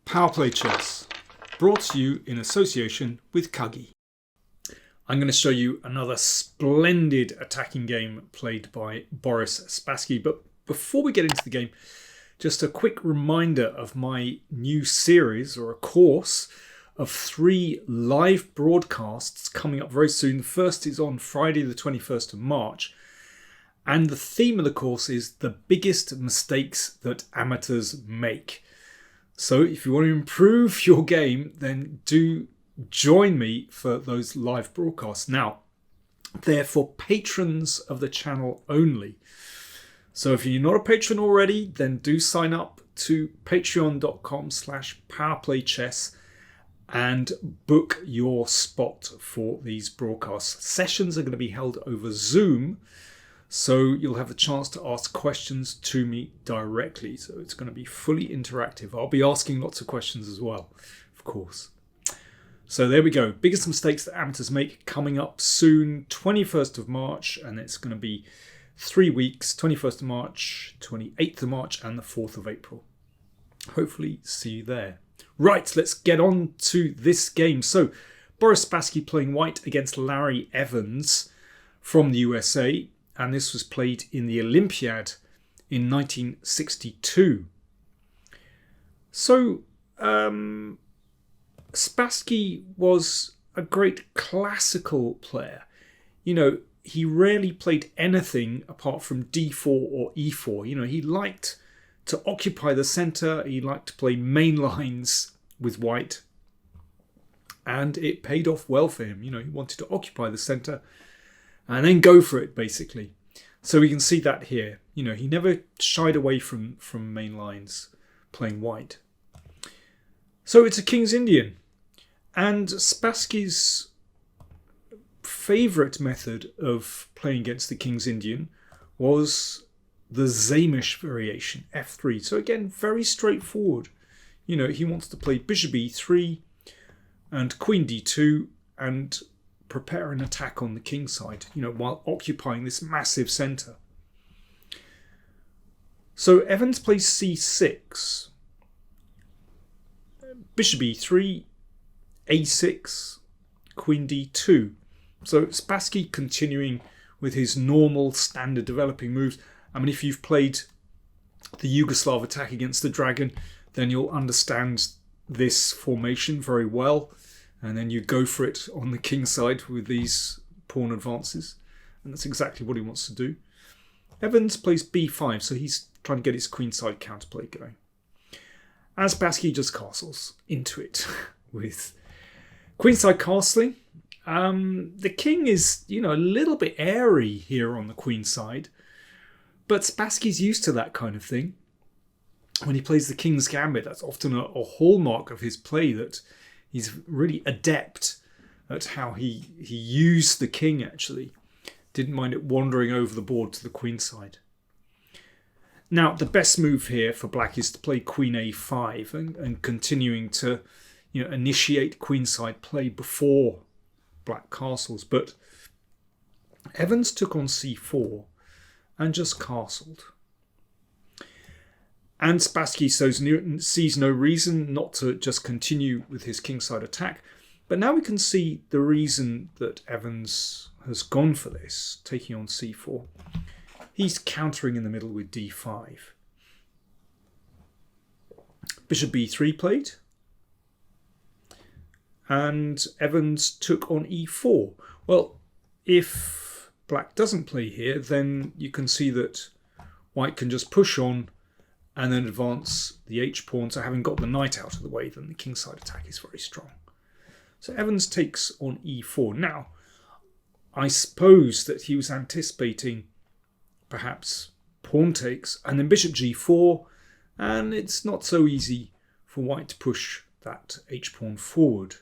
PowerPlayChess, brought to you in association with Kagi. I'm going to show you another splendid attacking game played by Boris Spassky. But before we get into the game, just a quick reminder of my new series or a course of 3 live broadcasts coming up very soon. The first is on Friday the 21st of March. And the theme of the course is the biggest mistakes that amateurs make. So if you want to improve your game, then do join me for those live broadcasts. Now, they're for patrons of the channel only. So if you're not a patron already, then do sign up to patreon.com/PowerPlayChess and book your spot for these broadcasts. Sessions are going to be held over Zoom, so you'll have the chance to ask questions to me directly. So it's going to be fully interactive. I'll be asking lots of questions as well, of course. So there we go. Biggest mistakes that amateurs make coming up soon, 21st of March, and it's going to be 3 weeks, 21st of March, 28th of March, and the 4th of April. Hopefully see you there. Right, let's get on to this game. So Boris Spassky playing white against Larry Evans from the USA. And this was played in the Olympiad in 1962. So, Spassky was a great classical player. You know, he rarely played anything apart from d4 or e4. You know, he liked to occupy the centre. He liked to play main lines with white. And it paid off well for him. You know, he wanted to occupy the centre and then go for it, basically. So we can see that here. You know, he never shied away from main lines playing white. So it's a King's Indian. And Spassky's favourite method of playing against the King's Indian was the Sämisch variation, f3. So again, very straightforward. You know, he wants to play bishop e3 and queen d2 and prepare an attack on the king side, you know, while occupying this massive centre. So Evans plays c6, bishop e3, a6, queen d2. So Spassky continuing with his normal standard developing moves. I mean, if you've played the Yugoslav attack against the dragon, then you'll understand this formation very well. And then you go for it on the king side with these pawn advances. And that's exactly what he wants to do. Evans plays b5, so he's trying to get his queenside counterplay going. As Spassky just castles into it with queenside castling. The king is, you know, a little bit airy here on the queen side. But Spassky's used to that kind of thing. When he plays the king's gambit, that's often a hallmark of his play, that he's really adept at how he used the king, actually. Didn't mind it wandering over the board to the queen side. Now, the best move here for black is to play queen a5 and continuing to, you know, initiate queenside play before black castles. But Evans took on c4 and just castled. And Spassky sees no reason not to just continue with his kingside attack. But now we can see the reason that Evans has gone for this, taking on c4. He's countering in the middle with d5. Bishop b3 played. And Evans took on e4. Well, if black doesn't play here, then you can see that white can just push on and then advance the h-pawn. So having got the knight out of the way, then the kingside attack is very strong. So Evans takes on e4. Now, I suppose that he was anticipating perhaps pawn takes and then bishop g4, and it's not so easy for white to push that h-pawn forward.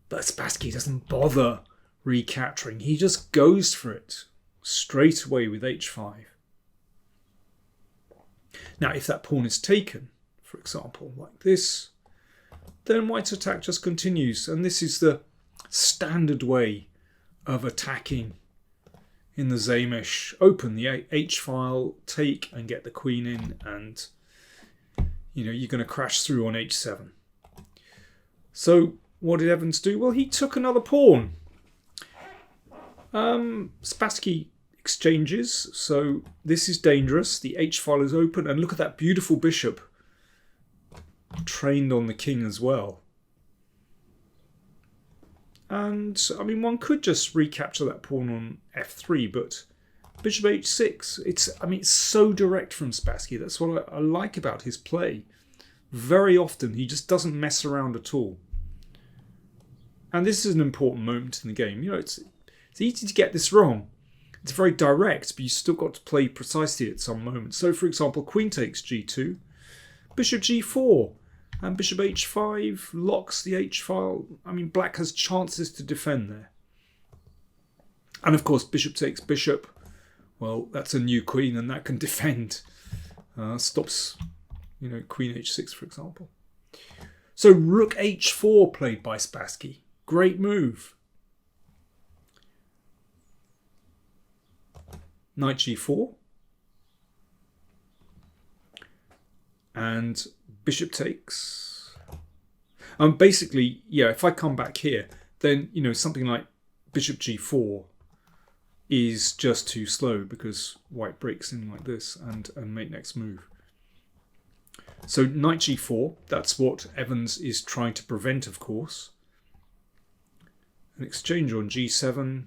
But Spassky doesn't bother recapturing. He just goes for it straight away with h5. Now, if that pawn is taken, for example, like this, then white's attack just continues. And this is the standard way of attacking in the Sämisch. Open the H file, take and get the queen in, and you're going to crash through on h7. So what did Evans do? Well, he took another pawn. Spassky exchanges, so this is dangerous. The h-file is open, and look at that beautiful bishop trained on the king as well. And I mean, one could just recapture that pawn on f3, but bishop h6, it's so direct from Spassky. That's what I like about his play. Very often he just doesn't mess around at all. And this is an important moment in the game. It's easy to get this wrong. It's very direct, but you still got to play precisely at some moments. So, for example, queen takes g2, bishop g4, and bishop h5 locks the h-file. I mean, black has chances to defend there. And of course, bishop takes bishop. Well, that's a new queen, and that can defend. Stops, queen h6, for example. So rook h4 played by Spassky. Great move. Knight g4. And bishop takes. Basically, if I come back here, then, something like bishop g4 is just too slow because white breaks in like this and mate next move. So knight g4, that's what Evans is trying to prevent, of course. An exchange on g7.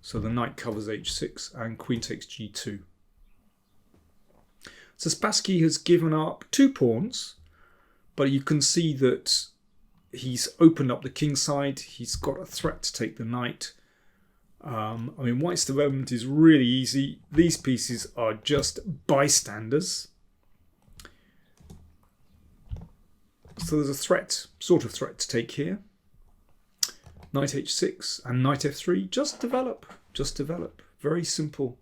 So the knight covers h6 and queen takes g2. So Spassky has given up 2 pawns, but you can see that he's opened up the king side. He's got a threat to take the knight. White's development is really easy. These pieces are just bystanders. So there's a threat, sort of threat to take here. Knight h6 and knight f3. Just develop. Very simple.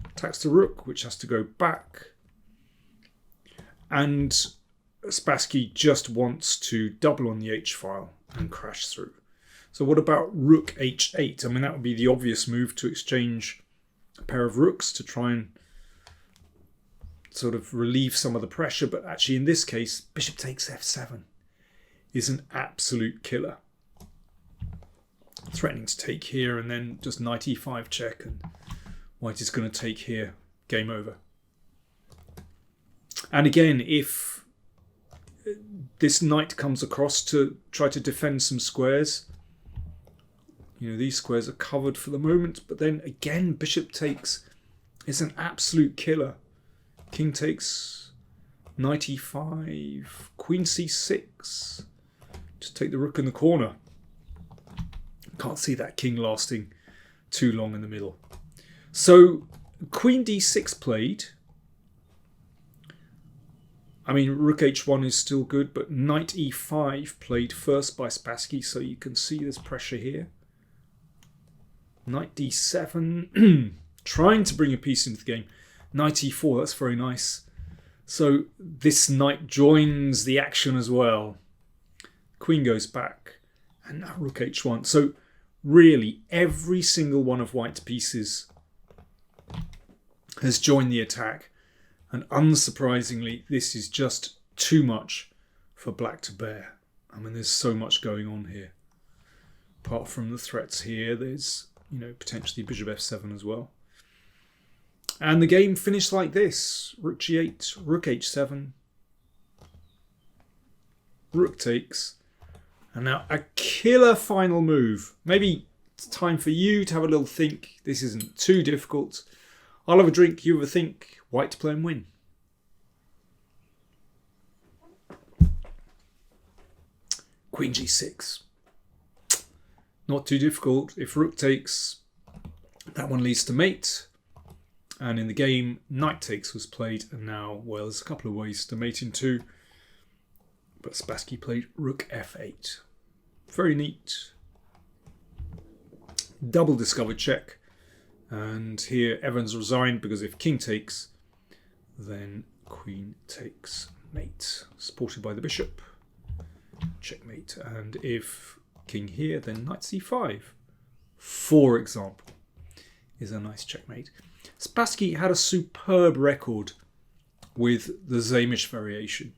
Attacks the rook, which has to go back. And Spassky just wants to double on the h-file and crash through. So what about rook h8? That would be the obvious move, to exchange a pair of rooks to try and sort of relieve some of the pressure. But actually in this case, bishop takes f7 is an absolute killer. Threatening to take here and then just knight e5 check, and white is going to take here. Game over. And again, if this knight comes across to try to defend some squares, these squares are covered for the moment, but then again bishop takes is an absolute killer. King takes, knight e5, queen c6. Just take the rook in the corner. Can't see that king lasting too long in the middle. So queen d6 played. Rook h1 is still good, but knight e5 played first by Spassky, so you can see there's pressure here. Knight d7, trying to bring a piece into the game. Knight e4, that's very nice. So this knight joins the action as well. Queen goes back, and now rook h1. So really, every single one of white's pieces has joined the attack. And unsurprisingly, this is just too much for black to bear. There's so much going on here. Apart from the threats here, there's, potentially bishop f7 as well. And the game finished like this. Rook g8, rook h7, rook takes. And now a killer final move. Maybe it's time for you to have a little think. This isn't too difficult. I'll have a drink, you have a think. White to play and win. Queen g6. Not too difficult. If rook takes, that one leads to mate. And in the game, knight takes was played. And now, well, there's a couple of ways to mate in two. But Spassky played rook f8. Very neat. Double discovered check. And here Evans resigned because if king takes, then queen takes mate. Supported by the bishop. Checkmate. And if king here, then knight c5, for example, is a nice checkmate. Spassky had a superb record with the Sämisch variation.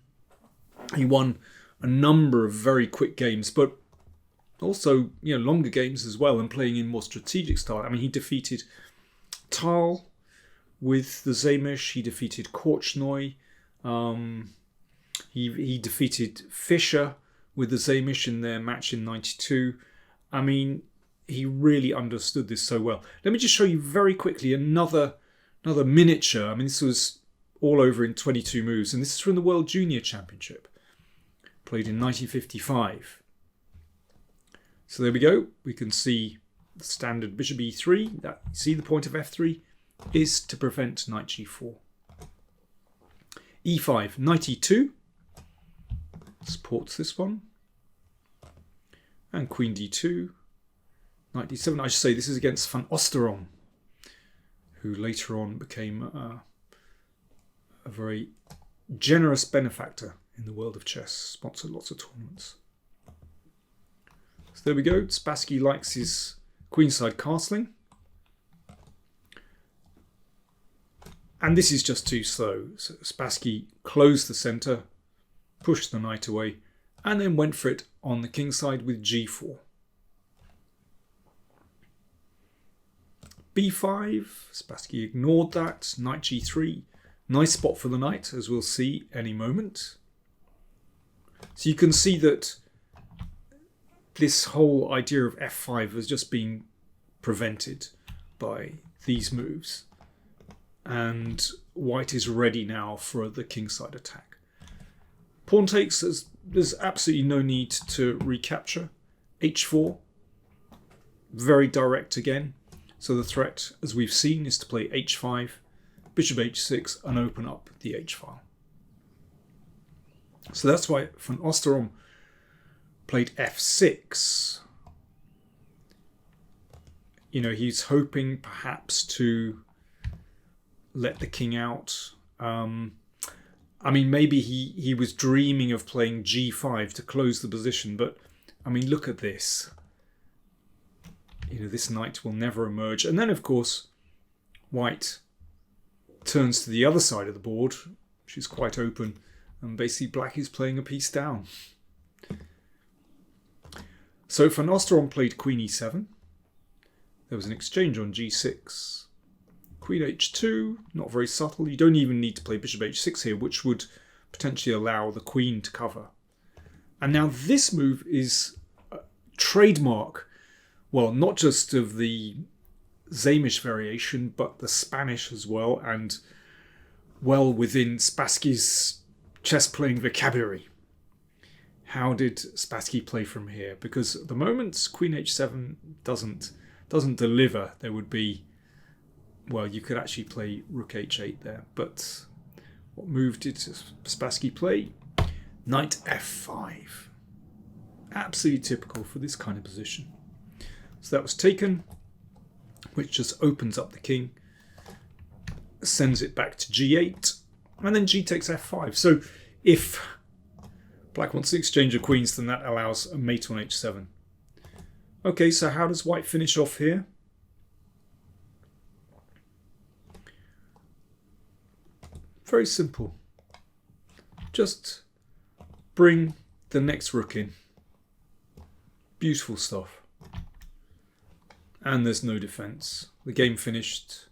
He won a number of very quick games, but also longer games as well, and playing in more strategic style. I mean, he defeated Tal with the Sämisch. He defeated Korchnoi. He defeated Fischer with the Sämisch in their match in '92. I mean, he really understood this so well. Let me just show you very quickly another miniature. I mean, this was all over in 22 moves, and this is from the World Junior Championship, played in 1955. So there we go. We can see the standard bishop e3. See the point of f3 is to prevent knight g4. e5, knight e2 supports this one, and queen d2, knight d7. I should say this is against Van Oosterom, who later on became a very generous benefactor in the world of chess, sponsored lots of tournaments. So there we go. Spassky likes his queenside castling. And this is just too slow. So Spassky closed the centre, pushed the knight away, and then went for it on the kingside with g4. b5, Spassky ignored that. Knight g3. Nice spot for the knight, as we'll see any moment. So you can see that this whole idea of f5 has just been prevented by these moves. And white is ready now for the kingside attack. Pawn takes, there's absolutely no need to recapture. h4, very direct again. So the threat, as we've seen, is to play h5, bishop h6, and open up the h-file. So that's why Van Oosterom played f6. He's hoping perhaps to let the king out. I mean, maybe he was dreaming of playing g5 to close the position, but I mean, look at this. This knight will never emerge. And then, of course, white turns to the other side of the board, which is quite open, and basically black is playing a piece down. So Van Oosterom played queen e7. There was an exchange on g6. Queen h2, not very subtle. You don't even need to play bishop h6 here, which would potentially allow the queen to cover. And now this move is a trademark, well, not just of the Sämisch variation, but the Spanish as well, and well within Spassky's chess-playing vocabulary. How did Spassky play from here? Because at the moment, queen h7 doesn't deliver. There would be, well, you could actually play rook h8 there, but what move did Spassky play? Knight f5. Absolutely typical for this kind of position. So that was taken, which just opens up the king, sends it back to g8, and then g takes f5. So if black wants to exchange of queens, then that allows a mate on h7. Okay, so how does white finish off here? Very simple. Just bring the next rook in. Beautiful stuff. And there's no defense. The game finished.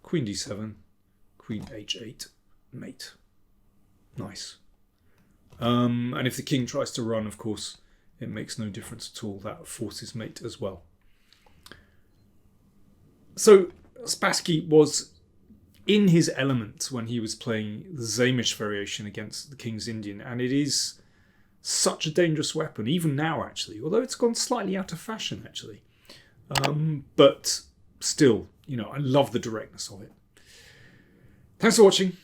Queen d7, queen h8, mate. Nice. And if the king tries to run, of course, it makes no difference at all. That forces mate as well. So Spassky was in his element when he was playing the Sämisch variation against the King's Indian, and it is such a dangerous weapon, even now actually, although it's gone slightly out of fashion actually. But still, I love the directness of it. Thanks for watching.